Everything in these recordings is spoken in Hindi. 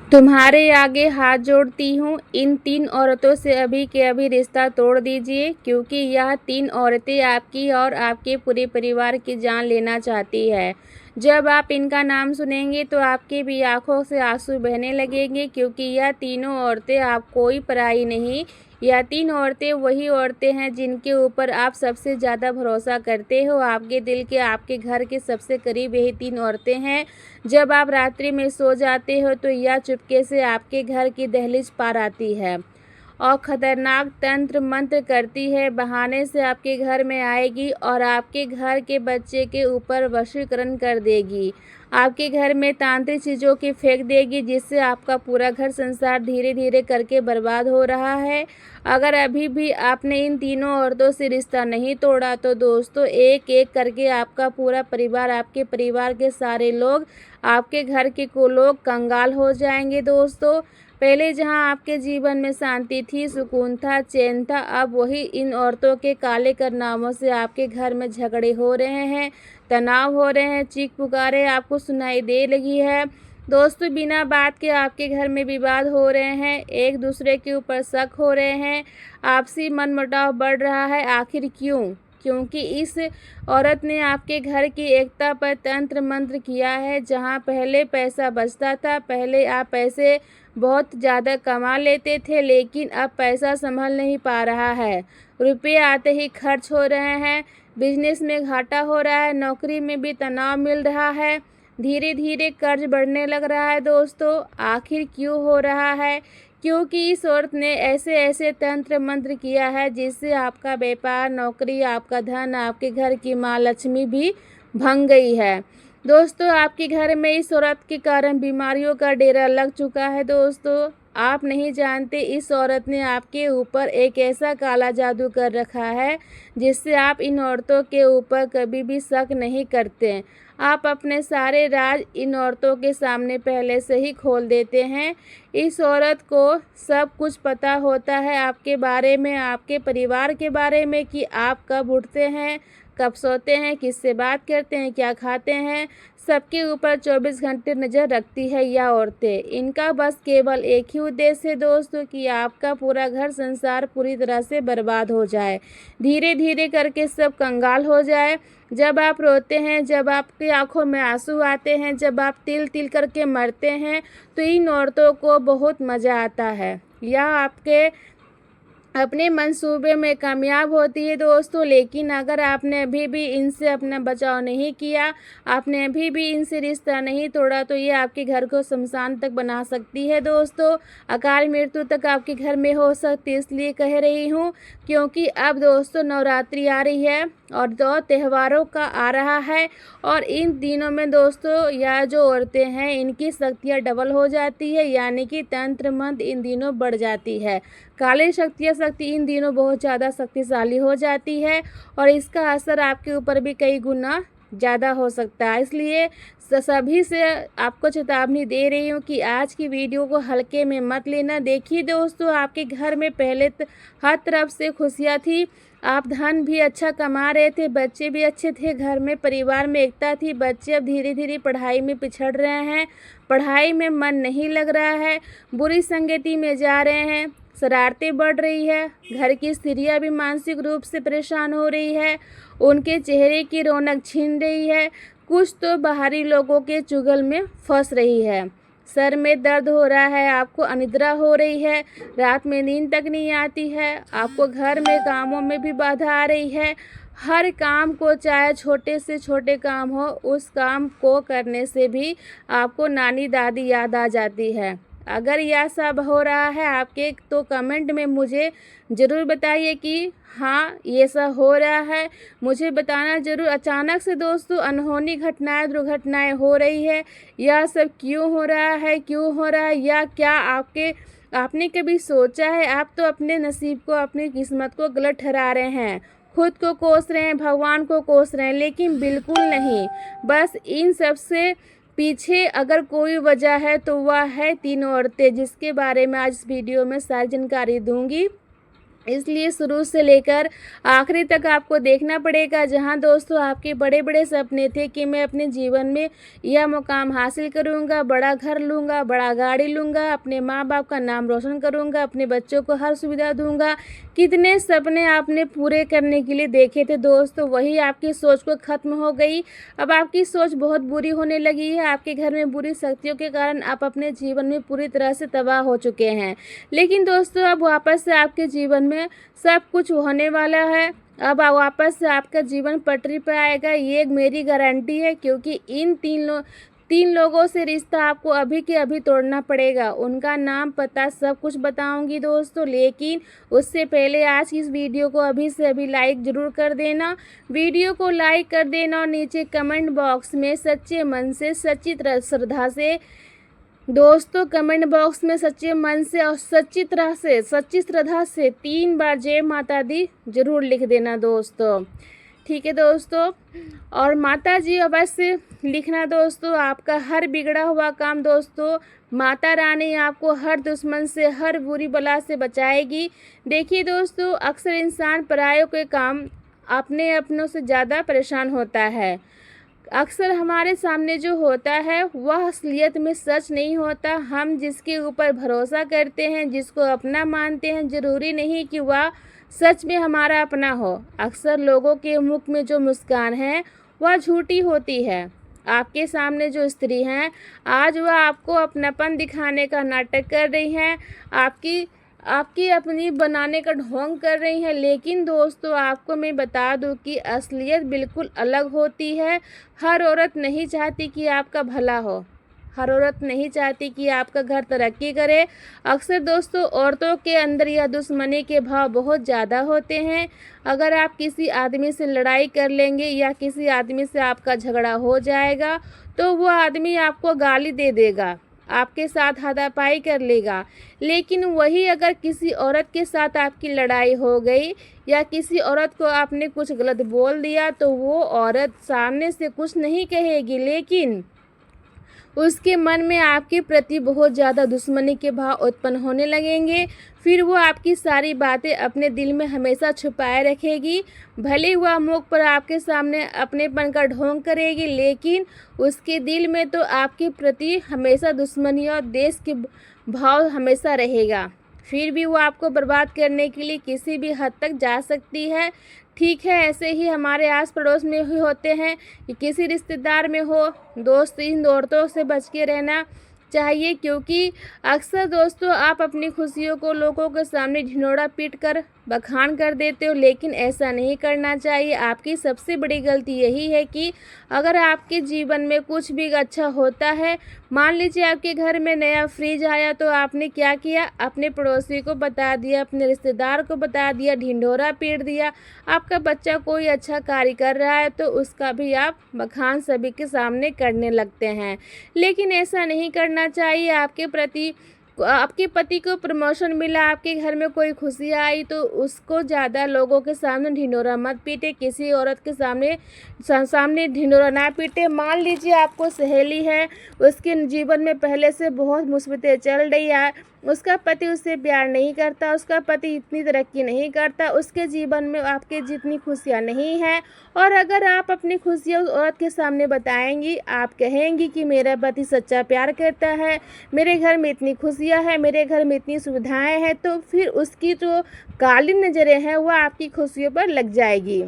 तुम्हारे आगे हाथ जोड़ती हूँ, इन 3 औरतों से अभी के अभी रिश्ता तोड़ दीजिए, क्योंकि यह 3 औरतें आपकी और आपके पूरे परिवार की जान लेना चाहती है। जब आप इनका नाम सुनेंगे तो आपकी भी आंखों से आंसू बहने लगेंगे, क्योंकि यह तीनों औरतें आप कोई पराई नहीं। यह 3 औरतें वही औरतें हैं जिनके ऊपर आप सबसे ज़्यादा भरोसा करते हो। आपके दिल के, आपके घर के सबसे करीब यही 3 औरतें हैं। जब आप रात्रि में सो जाते हो तो यह चुपके से आपके घर की दहलीज पार आती है और खतरनाक तंत्र मंत्र करती है। बहाने से आपके घर में आएगी और आपके घर के बच्चे के ऊपर वशीकरण कर देगी। आपके घर में तांत्रिक चीज़ों की फेंक देगी, जिससे आपका पूरा घर संसार धीरे धीरे करके बर्बाद हो रहा है। अगर अभी भी आपने इन तीनों औरतों से रिश्ता नहीं तोड़ा तो दोस्तों, एक एक करके आपका पूरा परिवार, आपके परिवार के सारे लोग, आपके घर के को लोग कंगाल हो जाएंगे। दोस्तों, पहले जहां आपके जीवन में शांति थी, सुकून था, चैन था, अब वही इन औरतों के काले कारनामों से आपके घर में झगड़े हो रहे हैं, तनाव हो रहे हैं, चीख पुकारे आपको सुनाई दे लगी है। दोस्तों, बिना बात के आपके घर में विवाद हो रहे हैं, एक दूसरे के ऊपर शक हो रहे हैं, आपसी मनमुटाव बढ़ रहा है। आखिर क्यों? क्योंकि इस औरत ने आपके घर की एकता पर तंत्र मंत्र किया है। जहां पहले पैसा बचता था, पहले आप पैसे बहुत ज़्यादा कमा लेते थे, लेकिन अब पैसा संभल नहीं पा रहा है। रुपये आते ही खर्च हो रहे हैं, बिजनेस में घाटा हो रहा है, नौकरी में भी तनाव मिल रहा है, धीरे धीरे कर्ज बढ़ने लग रहा है। दोस्तों, आखिर क्यों हो रहा है? क्योंकि इस औरत ने ऐसे ऐसे तंत्र मंत्र किया है जिससे आपका व्यापार, नौकरी, आपका धन, आपके घर की माँ लक्ष्मी भी भंग गई है। दोस्तों, आपके घर में इस औरत के कारण बीमारियों का डेरा लग चुका है। दोस्तों, आप नहीं जानते इस औरत ने आपके ऊपर एक ऐसा काला जादू कर रखा है जिससे आप इन औरतों के ऊपर कभी भी शक नहीं करते। आप अपने सारे राज इन औरतों के सामने पहले से ही खोल देते हैं। इस औरत को सब कुछ पता होता है आपके बारे में, आपके परिवार के बारे में, कि आप कब उठते हैं, कब सोते हैं, किससे बात करते हैं, क्या खाते हैं। सबके ऊपर 24 घंटे नज़र रखती है यह औरतें। इनका बस केवल एक ही उद्देश्य है दोस्तों, कि आपका पूरा घर संसार पूरी तरह से बर्बाद हो जाए, धीरे धीरे करके सब कंगाल हो जाए। जब आप रोते हैं, जब आपकी आंखों में आंसू आते हैं, जब आप तिल तिल करके मरते हैं, तो इन औरतों को बहुत मज़ा आता है। यह आपके अपने मंसूबे में कामयाब होती है दोस्तों। लेकिन अगर आपने अभी भी इनसे अपना बचाव नहीं किया, आपने अभी भी इनसे रिश्ता नहीं तोड़ा, तो ये आपके घर को शमशान तक बना सकती है दोस्तों। अकाल मृत्यु तक आपके घर में हो सकती है। इसलिए कह रही हूँ क्योंकि अब दोस्तों नवरात्रि आ रही है और 2 त्योहारों का आ रहा है, और इन दिनों में दोस्तों यह जो औरतें हैं इनकी शक्तियाँ डबल हो जाती है, यानी कि तंत्र मंत्र इन दिनों बढ़ जाती है। काली शक्ति इन दिनों बहुत ज़्यादा शक्तिशाली हो जाती है और इसका असर आपके ऊपर भी कई गुना ज़्यादा हो सकता है। इसलिए सभी से आपको चेतावनी दे रही हूँ कि आज की वीडियो को हल्के में मत लेना। देखिए दोस्तों, आपके घर में पहले हर तरफ से खुशियाँ थी, आप धन भी अच्छा कमा रहे थे, बच्चे भी अच्छे थे, घर में परिवार में एकता थी। बच्चे अब धीरे धीरे पढ़ाई में पिछड़ रहे हैं, पढ़ाई में मन नहीं लग रहा है, बुरी संगति में जा रहे हैं, शरारतें बढ़ रही है, घर की स्त्रियां भी मानसिक रूप से परेशान हो रही है, उनके चेहरे की रौनक छीन रही है, कुछ तो बाहरी लोगों के चुगल में फंस रही है, सर में दर्द हो रहा है, आपको अनिद्रा हो रही है, रात में नींद तक नहीं आती है, आपको घर में कामों में भी बाधा आ रही है। हर काम को, चाहे छोटे से छोटे काम हो, उस काम को करने से भी आपको नानी दादी याद आ जाती है। अगर यह सब हो रहा है आपके, तो कमेंट में मुझे ज़रूर बताइए कि हाँ ये सब हो रहा है, मुझे बताना ज़रूर। अचानक से दोस्तों अनहोनी घटनाएं, दुर्घटनाएं हो रही है, यह सब क्यों हो रहा है, क्यों हो रहा है, या क्या आपने कभी सोचा है? आप तो अपने नसीब को, अपनी किस्मत को गलत ठहरा रहे हैं, खुद को कोस रहे हैं, भगवान को कोस रहे हैं, लेकिन बिल्कुल नहीं। बस इन सब से पीछे अगर कोई वजह है तो वह है 3 औरतें, जिसके बारे में आज इस वीडियो में सारी जानकारी दूंगी। इसलिए शुरू से लेकर आखिरी तक आपको देखना पड़ेगा। जहां दोस्तों आपके बड़े बड़े सपने थे कि मैं अपने जीवन में यह मुकाम हासिल करूंगा, बड़ा घर लूँगा, बड़ा गाड़ी लूँगा, अपने माँ बाप का नाम रोशन करूंगा, अपने बच्चों को हर सुविधा दूंगा, कितने सपने आपने पूरे करने के लिए देखे थे दोस्तों, वही आपकी सोच को ख़त्म हो गई। अब आपकी सोच बहुत बुरी होने लगी है। आपके घर में बुरी शक्तियों के कारण आप अपने जीवन में पूरी तरह से तबाह हो चुके हैं। लेकिन दोस्तों अब वापस से आपके जीवन में सब कुछ होने वाला है। अब वापस से आपका जीवन पटरी पर आएगा, ये मेरी गारंटी है। क्योंकि इन तीन लोगों से रिश्ता आपको अभी के अभी तोड़ना पड़ेगा। उनका नाम पता सब कुछ बताऊंगी दोस्तों, लेकिन उससे पहले आज की इस वीडियो को अभी से अभी लाइक ज़रूर कर देना। वीडियो को लाइक कर देना और नीचे कमेंट बॉक्स में सच्चे मन से, सच्ची श्रद्धा से दोस्तों, कमेंट बॉक्स में सच्चे मन से और सच्ची श्रद्धा से 3 बार जय माता दी जरूर लिख देना दोस्तों। ठीक है दोस्तों, और माता जी अवश्य लिखना दोस्तों। आपका हर बिगड़ा हुआ काम दोस्तों, माता रानी आपको हर दुश्मन से, हर बुरी बला से बचाएगी। देखिए दोस्तों, अक्सर इंसान परायों के काम अपनों से ज़्यादा परेशान होता है। अक्सर हमारे सामने जो होता है वह असलियत में सच नहीं होता। हम जिसके ऊपर भरोसा करते हैं, जिसको अपना मानते हैं, ज़रूरी नहीं कि वह सच में हमारा अपना हो। अक्सर लोगों के मुख में जो मुस्कान है वह झूठी होती है। आपके सामने जो स्त्री हैं, आज वह आपको अपनापन दिखाने का नाटक कर रही हैं, आपकी अपनी बनाने का ढोंग कर रही हैं। लेकिन दोस्तों आपको मैं बता दूं कि असलियत बिल्कुल अलग होती है। हर औरत नहीं चाहती कि आपका भला हो, हर औरत नहीं चाहती कि आपका घर तरक्की करे। अक्सर दोस्तों औरतों के अंदर यह दुश्मनी के भाव बहुत ज़्यादा होते हैं। अगर आप किसी आदमी से लड़ाई कर लेंगे या किसी आदमी से आपका झगड़ा हो जाएगा तो वह आदमी आपको गाली दे देगा, आपके साथ हाथापाई कर लेगा। लेकिन वही अगर किसी औरत के साथ आपकी लड़ाई हो गई या किसी औरत को आपने कुछ गलत बोल दिया तो वो औरत सामने से कुछ नहीं कहेगी, लेकिन उसके मन में आपके प्रति बहुत ज़्यादा दुश्मनी के भाव उत्पन्न होने लगेंगे। फिर वो आपकी सारी बातें अपने दिल में हमेशा छुपाए रखेगी। भले वह मुख पर आपके सामने अपनेपन का ढोंग करेगी, लेकिन उसके दिल में तो आपके प्रति हमेशा दुश्मनी और देश के भाव हमेशा रहेगा। फिर भी वो आपको बर्बाद करने के लिए किसी भी हद तक जा सकती है। ठीक है, ऐसे ही हमारे आस पड़ोस में ही होते हैं कि किसी रिश्तेदार में हो दोस्त, इन औरतों से बच के रहना चाहिए। क्योंकि अक्सर दोस्तों आप अपनी खुशियों को लोगों के सामने ढिंढोरा पीट कर बखान कर देते हो, लेकिन ऐसा नहीं करना चाहिए। आपकी सबसे बड़ी गलती यही है कि अगर आपके जीवन में कुछ भी अच्छा होता है, मान लीजिए आपके घर में नया फ्रिज आया, तो आपने क्या किया, अपने पड़ोसी को बता दिया, अपने रिश्तेदार को बता दिया, ढिंढोरा पीट दिया। आपका बच्चा कोई अच्छा कार्य कर रहा है तो उसका भी आप बखान सभी के सामने करने लगते हैं, लेकिन ऐसा नहीं करना चाहिए। आपके पति को प्रमोशन मिला, आपके घर में कोई खुशी आई तो उसको ज़्यादा लोगों के सामने ढिंढोरा मत पीटे, किसी औरत के सामने ढिंढोरा ना पीटे। मान लीजिए आपको सहेली है, उसके जीवन में पहले से बहुत मुसीबतें चल रही है, उसका पति उससे प्यार नहीं करता, उसका पति इतनी तरक्की नहीं करता, उसके जीवन में आपके जितनी खुशियाँ नहीं हैं, और अगर आप अपनी खुशियाँ उस औरत के सामने बताएंगी, आप कहेंगी कि मेरा पति सच्चा प्यार करता है, मेरे घर में इतनी खुशियाँ हैं, मेरे घर में इतनी सुविधाएं हैं, तो फिर उसकी जो काली नज़रें हैं वो आपकी खुशियों पर लग जाएगी।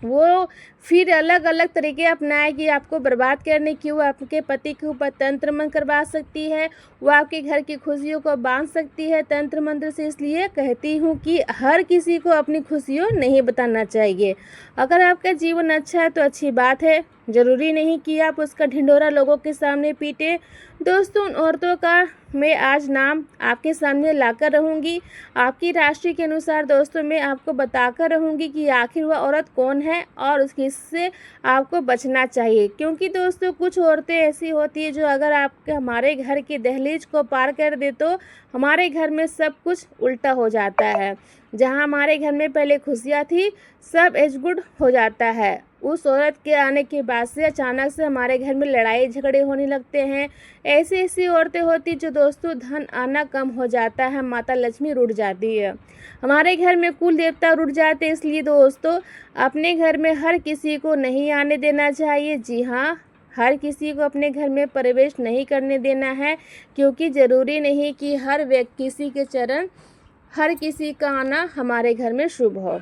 वो फिर अलग अलग तरीके अपनाएगी आपको बर्बाद करने की। वो आपके पति के ऊपर तंत्र मंत्र करवा सकती है, वो आपके घर की खुशियों को बांध सकती है तंत्र मंत्र से। इसलिए कहती हूँ कि हर किसी को अपनी खुशियों नहीं बताना चाहिए। अगर आपका जीवन अच्छा है तो अच्छी बात है, ज़रूरी नहीं कि आप उसका ढिंढोरा लोगों के सामने पीटे। दोस्तों उन औरतों का मैं आज नाम आपके सामने लाकर रहूँगी। आपकी राशि के अनुसार दोस्तों मैं आपको बताकर रहूँगी कि आखिर वह औरत कौन है और इससे आपको बचना चाहिए। क्योंकि दोस्तों कुछ औरतें ऐसी होती है जो अगर आपके हमारे घर की दहलीज दहलीज को पार कर दे तो हमारे घर में सब कुछ उल्टा हो जाता है। जहाँ हमारे घर में पहले खुशियाँ थी, सब एजगुड हो जाता है। उस औरत के आने के बाद से अचानक से हमारे घर में लड़ाई झगड़े होने लगते हैं। ऐसी ऐसी औरतें होती जो दोस्तों धन आना कम हो जाता है, माता लक्ष्मी रुठ जाती है, हमारे घर में कुल देवता रुठ जाते हैं। इसलिए दोस्तों अपने घर में हर किसी को नहीं आने देना चाहिए। जी हाँ, हर किसी को अपने घर में प्रवेश नहीं करने देना है, क्योंकि ज़रूरी नहीं कि हर व्यक्ति किसी के चरण हर किसी का आना हमारे घर में शुभ हो।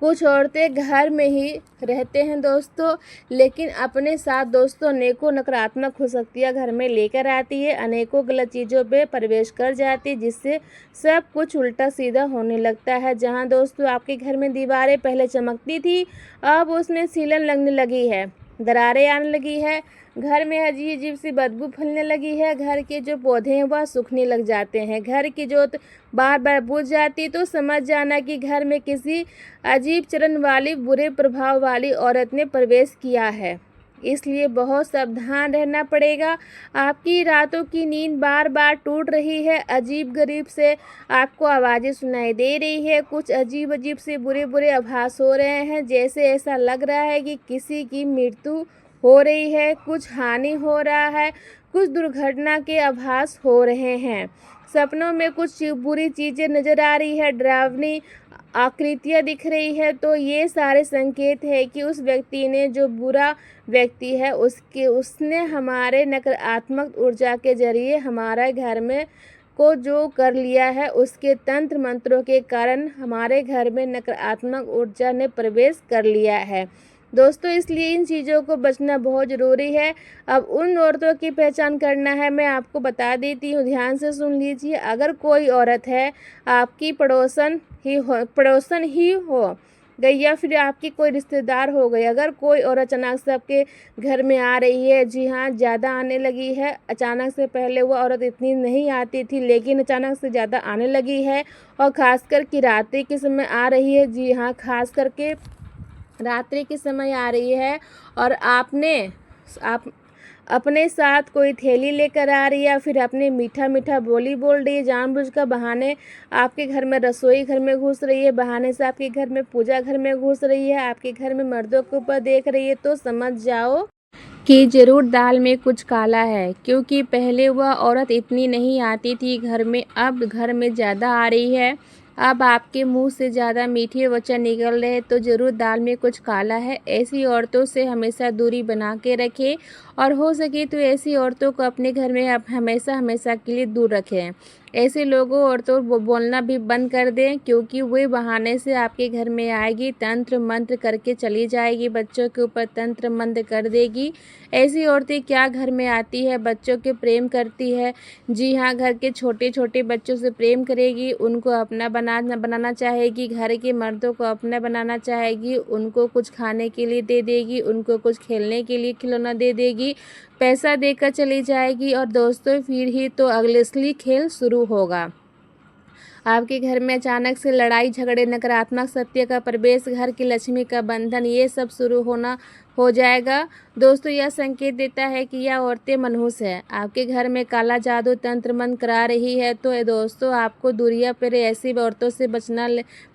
कुछ औरतें घर में ही रहते हैं दोस्तों, लेकिन अपने साथ दोस्तों अनेकों नकारात्मक हो शक्तियाँ घर में लेकर आती है, अनेकों गलत चीज़ों पे प्रवेश कर जाती है, जिससे सब कुछ उल्टा सीधा होने लगता है। जहां दोस्तों आपके घर में दीवारें पहले चमकती थी, अब उसमें सीलन लगने लगी है, दरारें आने लगी है, घर में अजीब अजीब सी बदबू फैलने लगी है, घर के जो पौधे हैं वह सूखने लग जाते हैं, घर की जोत बार बार बुझ जाती, तो समझ जाना कि घर में किसी अजीब चलन वाली बुरे प्रभाव वाली औरत ने प्रवेश किया है। इसलिए बहुत सावधान रहना पड़ेगा। आपकी रातों की नींद बार बार टूट रही है, अजीब गरीब से आपको आवाज़ें सुनाई दे रही है, कुछ अजीब अजीब से बुरे बुरे आभास हो रहे हैं, जैसे ऐसा लग रहा है कि किसी की मृत्यु हो रही है, कुछ हानि हो रहा है, कुछ दुर्घटना के आभास हो रहे हैं। सपनों में कुछ बुरी चीज़ें नज़र आ रही है, डरावनी आकृतियाँ दिख रही है, तो ये सारे संकेत है कि उस व्यक्ति ने, जो बुरा व्यक्ति है, उसने हमारे नकारात्मक ऊर्जा के जरिए हमारे घर में को जो कर लिया है, उसके तंत्र मंत्रों के कारण हमारे घर में नकारात्मक ऊर्जा ने प्रवेश कर लिया है दोस्तों। इसलिए इन चीज़ों को बचना बहुत ज़रूरी है। अब उन औरतों की पहचान करना है, मैं आपको बता देती हूँ, ध्यान से सुन लीजिए। अगर कोई औरत है आपकी पड़ोसन ही हो गई, या फिर आपकी कोई रिश्तेदार हो गई, अगर कोई औरत अचानक से आपके घर में आ रही है, जी हाँ ज़्यादा आने लगी है, अचानक से पहले वो औरत इतनी नहीं आती थी, लेकिन अचानक से ज़्यादा आने लगी है, और ख़ासकर कि रात्रि के समय आ रही है, जी हाँ खास करके रात्रि के समय आ रही है, और आप अपने साथ कोई थैली लेकर आ रही है, या फिर अपने मीठा मीठा बोली बोल रही है, जानबूझकर बहाने आपके घर में रसोई घर में घुस रही है, बहाने से आपके घर में पूजा घर में घुस रही है, आपके घर में मर्दों के ऊपर देख रही है, तो समझ जाओ कि ज़रूर दाल में कुछ काला है। क्योंकि पहले वह औरत इतनी नहीं आती थी घर में, अब घर में ज़्यादा आ रही है, अब आपके मुंह से ज़्यादा मीठे वचन निकल रहे हैं, तो ज़रूर दाल में कुछ काला है। ऐसी औरतों से हमेशा दूरी बना के रखें, और हो सके तो ऐसी औरतों को अपने घर में आप हमेशा हमेशा के लिए दूर रखें। ऐसे लोगों औरतों को बोलना भी बंद कर दें, क्योंकि वे बहाने से आपके घर में आएगी, तंत्र मंत्र करके चली जाएगी, बच्चों के ऊपर तंत्र मंत्र कर देगी। ऐसी औरतें क्या घर में आती है, बच्चों के प्रेम करती है, जी हाँ घर के छोटे छोटे बच्चों से प्रेम करेगी, उनको अपना बनाना चाहेगी, घर के मर्दों को अपना बनाना चाहेगी, उनको कुछ खाने के लिए दे देगी, उनको कुछ खेलने के लिए खिलौना दे देगी, पैसा देकर चली जाएगी, और दोस्तों फिर ही तो अगले असली खेल शुरू होगा। आपके घर में अचानक से लड़ाई झगड़े, नकारात्मक सत्य का प्रवेश, घर की लक्ष्मी का बंधन, ये सब शुरू हो जाएगा दोस्तों। यह संकेत देता है कि यह औरतें मनहूस है, आपके घर में काला जादू तंत्र मंत्र करा रही है। तो दोस्तों आपको दूरियां पर ऐसी औरतों से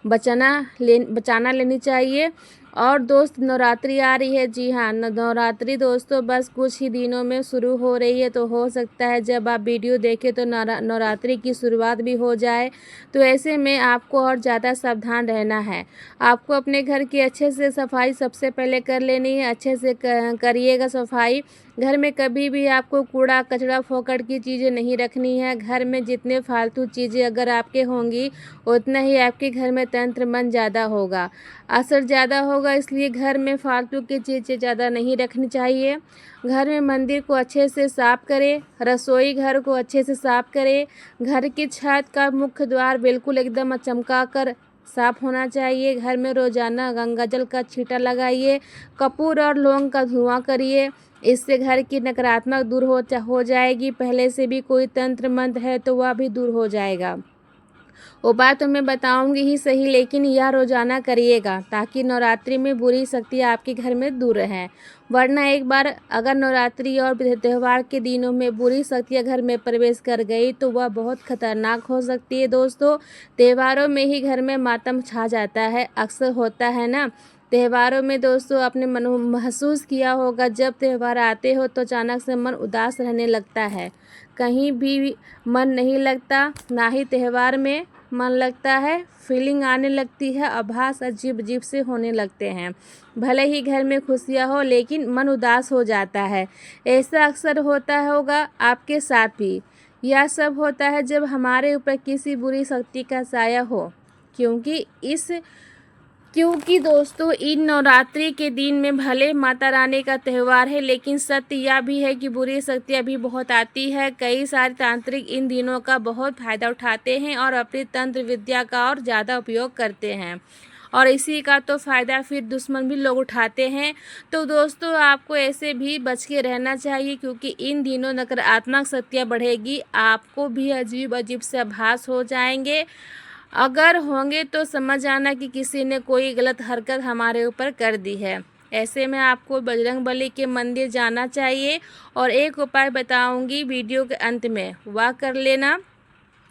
बचाना लेनी चाहिए। और दोस्त नवरात्रि आ रही है, जी हाँ नवरात्रि दोस्तों बस कुछ ही दिनों में शुरू हो रही है, तो हो सकता है जब आप वीडियो देखें तो नवरात्रि की शुरुआत भी हो जाए। तो ऐसे में आपको और ज़्यादा सावधान रहना है। आपको अपने घर की अच्छे से सफाई सबसे पहले कर लेनी है, अच्छे से करिएगा सफाई। घर में कभी भी आपको कूड़ा कचरा फोकट की चीज़ें नहीं रखनी है। घर में जितने फालतू चीज़ें अगर आपके होंगी, उतना ही आपके घर में तंत्र मन ज़्यादा होगा, असर ज़्यादा होगा। इसलिए घर में फालतू की चीज़ें ज़्यादा नहीं रखनी चाहिए। घर में मंदिर को अच्छे से साफ़ करें, रसोई घर को अच्छे से साफ़ करें, घर की छत का मुख्य द्वार बिल्कुल एकदम चमका कर साफ़ होना चाहिए। घर में रोज़ाना गंगा जल का छींटा लगाइए, कपूर और लौंग का धुआं करिए, इससे घर की नकारात्मक दूर हो जाएगी। पहले से भी कोई तंत्र मंत्र है तो वह भी दूर हो जाएगा। उपाय तो मैं बताऊंगी ही सही, लेकिन यह रोजाना करिएगा ताकि नवरात्रि में बुरी शक्ति आपके घर में दूर रहें। वरना एक बार अगर नवरात्रि और त्यौहार के दिनों में बुरी शक्तियाँ घर में प्रवेश कर गई तो वह बहुत खतरनाक हो सकती है दोस्तों। त्योहारों में ही घर में मातम छा जाता है, अक्सर होता है ना। त्योहारों में दोस्तों आपने महसूस किया होगा, जब त्यौहार आते हो तो अचानक से मन उदास रहने लगता है, कहीं भी मन नहीं लगता, ना ही त्यौहार में मन लगता है। फीलिंग आने लगती है, आभास अजीब अजीब से होने लगते हैं। भले ही घर में खुशियाँ हो लेकिन मन उदास हो जाता है। ऐसा अक्सर होता होगा आपके साथ भी। यह सब होता है जब हमारे ऊपर किसी बुरी शक्ति का साया हो। क्योंकि दोस्तों इन नवरात्रि के दिन में भले माता रानी का त्यौहार है, लेकिन सत्य यह भी है कि बुरी शक्तियाँ भी बहुत आती है। कई सारे तांत्रिक इन दिनों का बहुत फ़ायदा उठाते हैं और अपनी तंत्र विद्या का और ज़्यादा उपयोग करते हैं, और इसी का तो फ़ायदा फिर दुश्मन भी लोग उठाते हैं। तो दोस्तों आपको ऐसे भी बच के रहना चाहिए, क्योंकि इन दिनों नकारात्मक शक्तियाँ बढ़ेगी, आपको भी अजीब अजीब से आभास हो जाएंगे। अगर होंगे तो समझ आना कि किसी ने कोई गलत हरकत हमारे ऊपर कर दी है। ऐसे में आपको बजरंगबली के मंदिर जाना चाहिए, और एक उपाय बताऊंगी वीडियो के अंत में, वह कर लेना,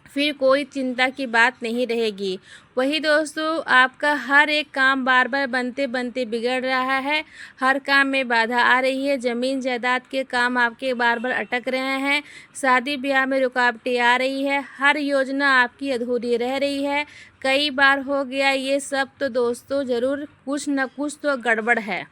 फिर कोई चिंता की बात नहीं रहेगी। वही दोस्तों आपका हर एक काम बार बार बनते बनते बिगड़ रहा है, हर काम में बाधा आ रही है, ज़मीन जायदाद के काम आपके बार बार अटक रहे हैं, शादी ब्याह में रुकावटें आ रही है, हर योजना आपकी अधूरी रह रही है, कई बार हो गया ये सब, तो दोस्तों ज़रूर कुछ न कुछ तो गड़बड़ है।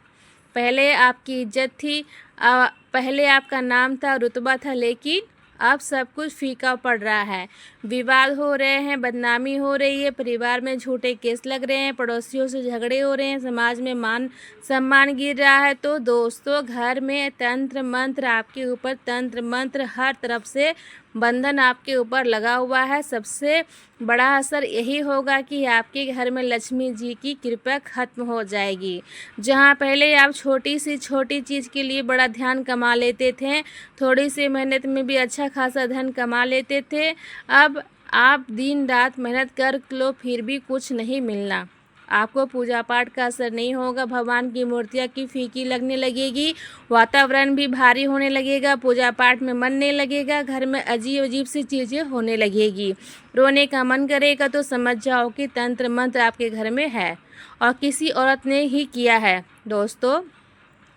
पहले आपकी इज्जत थी, पहले आपका नाम था, रुतबा था, लेकिन अब सब कुछ फीका पड़ रहा है। विवाद हो रहे हैं, बदनामी हो रही है, परिवार में झूठे केस लग रहे हैं, पड़ोसियों से झगड़े हो रहे हैं, समाज में मान सम्मान गिर रहा है। तो दोस्तों घर में तंत्र मंत्र आपके ऊपर, तंत्र मंत्र हर तरफ से बंधन आपके ऊपर लगा हुआ है। सबसे बड़ा असर यही होगा कि आपके घर में लक्ष्मी जी की कृपा खत्म हो जाएगी। जहां पहले आप छोटी सी छोटी चीज़ के लिए बड़ा ध्यान कमा लेते थे, थोड़ी सी मेहनत में भी अच्छा खासा धन कमा लेते थे, अब आप दिन रात मेहनत कर लो फिर भी कुछ नहीं मिलना। आपको पूजा पाठ का असर नहीं होगा, भगवान की मूर्तियाँ की फीकी लगने लगेगी, वातावरण भी भारी होने लगेगा, पूजा पाठ में मन नहीं लगेगा, घर में अजीब अजीब सी चीज़ें होने लगेगी, रोने का मन करेगा। तो समझ जाओ कि तंत्र मंत्र आपके घर में है और किसी औरत ने ही किया है दोस्तों।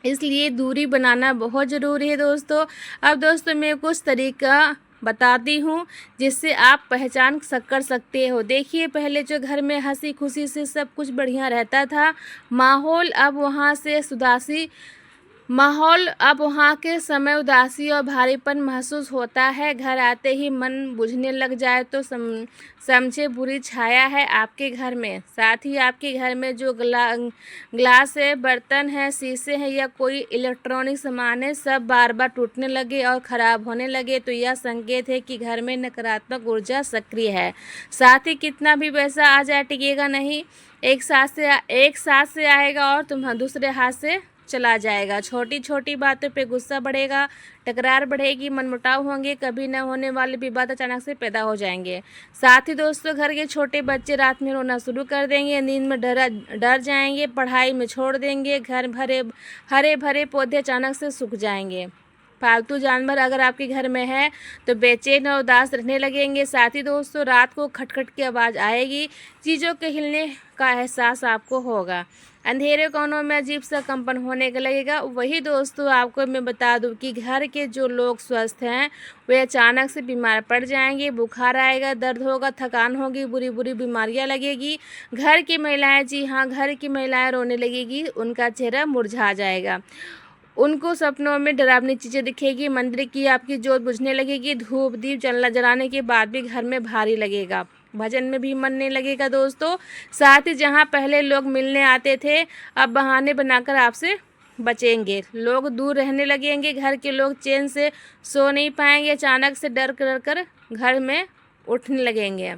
इसलिए दूरी बनाना बहुत ज़रूरी है दोस्तों। अब दोस्तों मैं कुछ तरीका बताती हूँ जिससे आप पहचान कर सकते हो। देखिए पहले जो घर में हंसी खुशी से सब कुछ बढ़िया रहता था, माहौल अब वहाँ के समय उदासी और भारीपन महसूस होता है। घर आते ही मन बुझने लग जाए तो समझे बुरी छाया है आपके घर में। साथ ही आपके घर में जो ग्लास है, बर्तन है, शीशे हैं या कोई इलेक्ट्रॉनिक सामान है, सब बार बार टूटने लगे और ख़राब होने लगे तो यह संकेत है कि घर में नकारात्मक ऊर्जा सक्रिय है। साथ ही कितना भी पैसा आ जाए टिकेगा नहीं, एक साथ से आएगा और तुम दूसरे हाथ से चला जाएगा। छोटी छोटी बातों पे गुस्सा बढ़ेगा, तकरार बढ़ेगी, मनमुटाव होंगे, कभी न होने वाले विवाद अचानक से पैदा हो जाएंगे। साथ ही दोस्तों घर के छोटे बच्चे रात में रोना शुरू कर देंगे, नींद में डर जाएंगे, पढ़ाई में छोड़ देंगे, घर हरे भरे पौधे अचानक से सूख जाएंगे। पालतू जानवर अगर आपके घर में है तो बेचैन और उदास रहने लगेंगे। साथ ही दोस्तों रात को खटखट की आवाज़ आएगी, चीज़ों के हिलने का एहसास आपको होगा, अंधेरे कोनों में अजीब सा कंपन होने का लगेगा। वही दोस्तों आपको मैं बता दूं कि घर के जो लोग स्वस्थ हैं वे अचानक से बीमार पड़ जाएंगे, बुखार आएगा, दर्द होगा, थकान होगी, बुरी बुरी बीमारियां लगेगी। घर की महिलाएं, जी हाँ घर की महिलाएं रोने लगेगी, उनका चेहरा मुरझा जाएगा, उनको सपनों में डरावनी चीज़ें दिखेगी, मंदिर की आपकी जोत बुझने लगेगी, धूप दीप जलाने के बाद भी घर में भारी लगेगा, भजन में भी मन नहीं लगेगा दोस्तों। साथ ही जहां पहले लोग मिलने आते थे अब बहाने बनाकर आपसे बचेंगे, लोग दूर रहने लगेंगे, घर के लोग चैन से सो नहीं पाएंगे, अचानक से डर कर घर में उठने लगेंगे,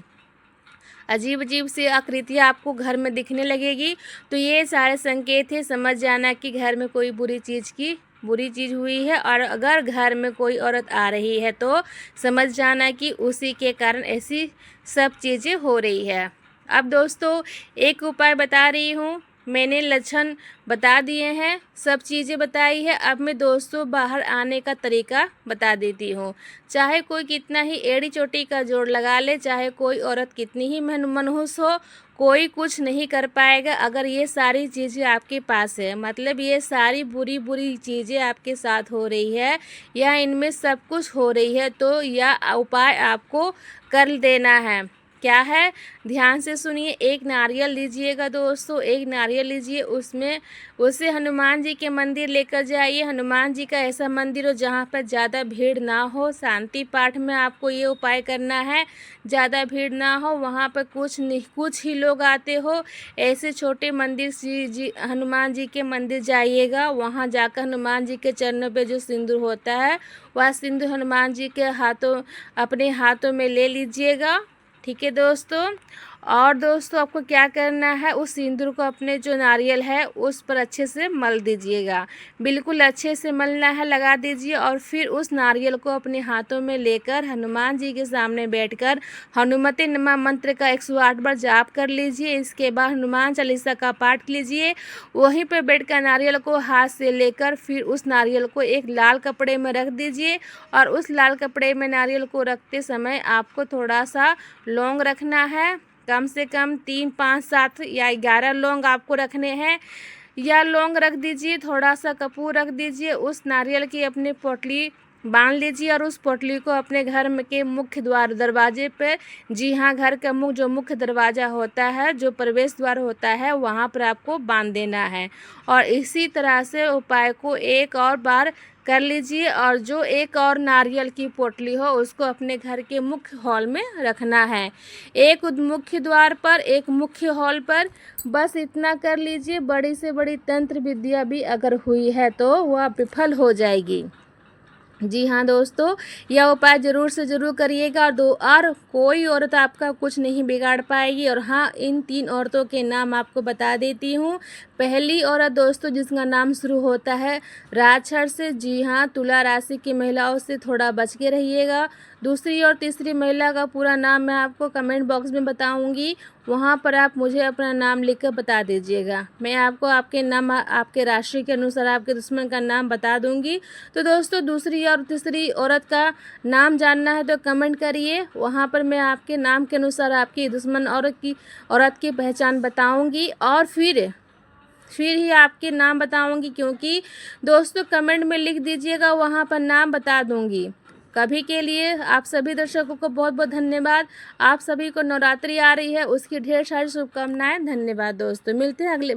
अजीब अजीब सी आकृतियाँ आपको घर में दिखने लगेगी। तो ये सारे संकेत है, समझ जाना कि घर में कोई बुरी चीज़ की बुरी चीज़ हुई है, और अगर घर में कोई औरत आ रही है तो समझ जाना कि उसी के कारण ऐसी सब चीज़ें हो रही है। अब दोस्तों एक उपाय बता रही हूँ, मैंने लक्षण बता दिए हैं, सब चीज़ें बताई है। अब मैं दोस्तों बाहर आने का तरीका बता देती हूँ। चाहे कोई कितना ही एड़ी चोटी का जोड़ लगा ले, चाहे कोई औरत कितनी ही मनहूस हो, कोई कुछ नहीं कर पाएगा अगर ये सारी चीज़ें आपके पास है। मतलब ये सारी बुरी बुरी चीज़ें आपके साथ हो रही है या इनमें सब कुछ हो रही है, तो यह उपाय आपको कर देना है। क्या है, ध्यान से सुनिए। एक नारियल लीजिएगा दोस्तों, एक नारियल लीजिए, उसमें उसे हनुमान जी के मंदिर लेकर जाइए। हनुमान जी का ऐसा मंदिर हो जहाँ पर ज़्यादा भीड़ ना हो, शांति पाठ में आपको ये उपाय करना है। ज़्यादा भीड़ ना हो, वहाँ पर कुछ ही लोग आते हो, ऐसे छोटे मंदिर जी हनुमान जी के मंदिर जाइएगा। वहाँ जाकर हनुमान जी के चरणों पे जो सिंदूर होता है, वह सिंदूर हनुमान जी के अपने हाथों में ले लीजिएगा। ठीक है दोस्तों। और दोस्तों आपको क्या करना है, उस सिंदूर को अपने जो नारियल है उस पर अच्छे से मल दीजिएगा। बिल्कुल अच्छे से मलना है, लगा दीजिए। और फिर उस नारियल को अपने हाथों में लेकर हनुमान जी के सामने बैठकर हनुमते नमः मंत्र का 108 बार जाप कर लीजिए। इसके बाद हनुमान चालीसा का पाठ कीजिए। वहीं पर बैठकर नारियल को हाथ से लेकर फिर उस नारियल को एक लाल कपड़े में रख दीजिए। और उस लाल कपड़े में नारियल को रखते समय आपको थोड़ा सा लौंग रखना है, कम से कम 3, 5, 7 या 11 लौंग आपको रखने हैं। या लौंग रख दीजिए, थोड़ा सा कपूर रख दीजिए। उस नारियल की अपनी पोटली बांध लीजिए और उस पोटली को अपने घर के मुख्य दरवाजे पर, जी हाँ, घर का जो मुख्य दरवाज़ा होता है, जो प्रवेश द्वार होता है, वहाँ पर आपको बांध देना है। और इसी तरह से उपाय को एक और बार कर लीजिए। और जो एक और नारियल की पोटली हो उसको अपने घर के मुख्य हॉल में रखना है, एक मुख्य द्वार पर, एक मुख्य हॉल पर। बस इतना कर लीजिए। बड़ी से बड़ी तंत्र विद्या भी अगर हुई है तो वह विफल हो जाएगी। जी हाँ दोस्तों, यह उपाय ज़रूर से ज़रूर करिएगा। और कोई औरत आपका कुछ नहीं बिगाड़ पाएगी। और हाँ, इन 3 औरतों के नाम आपको बता देती हूँ। पहली औरत दोस्तों जिसका नाम शुरू होता है राजहर से, जी हाँ, तुला राशि की महिलाओं से थोड़ा बच के रहिएगा। दूसरी और तीसरी महिला का पूरा नाम मैं आपको कमेंट बॉक्स में बताऊंगी, वहाँ पर आप मुझे अपना नाम लिखकर बता दीजिएगा। मैं आपको आपके नाम, आपके राशि के अनुसार आपके दुश्मन का नाम बता दूंगी। तो दोस्तों दूसरी और तीसरी औरत का नाम जानना है तो कमेंट करिए, वहाँ पर मैं आपके नाम के अनुसार आपकी दुश्मन औरत की पहचान बताऊंगी। और फिर ही आपके नाम बताऊंगी, क्योंकि दोस्तों कमेंट में लिख दीजिएगा, वहाँ पर नाम बता दूंगी। कभी के लिए आप सभी दर्शकों को बहुत बहुत धन्यवाद। आप सभी को नवरात्रि आ रही है, उसकी ढेर सारी शुभकामनाएं। धन्यवाद दोस्तों, मिलते हैं अगले